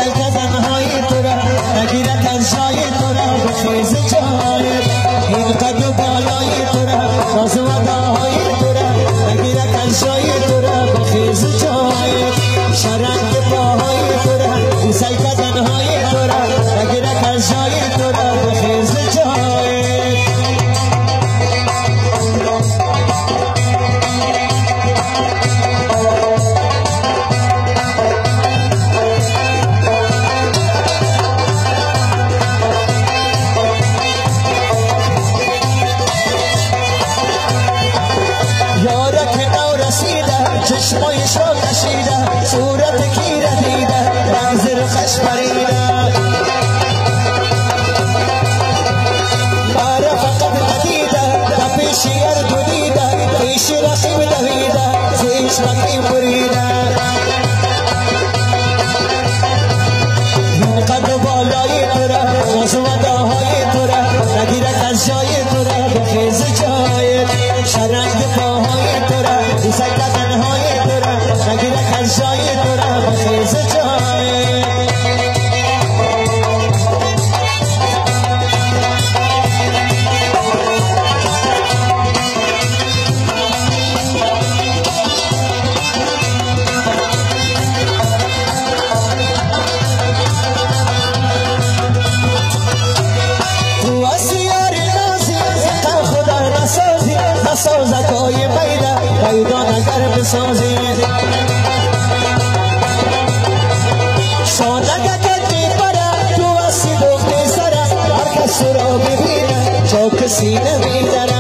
سلطنهای تو را نگیرد از جای تو را به خیز جای این قد و بالای تو را راز و اداهای تو را نگیرد از جای تو را به خیز جای شرنگ پاهای تو را این سلطنهای تو را نگیرد از جای تو را به خیز جای چشمایش را کشیده صورت کیره دیده رنگ زرخش پریده باره فقط ندیده و پیشی اردو دیده پیش رقیب دویده زیش رقیب بریده این قد و بالای تو را راز و اداهای تو را نگیرد از جای تو را به خیز جای شرنگ پاهای تو را این سلطنهای تو را نگیرد از جای تو را به خیز جای سازکای پیدا نگر بسازی شانگه کتی پره تو اسی دوختی سره هر کس را ببینه چاک سینه میدره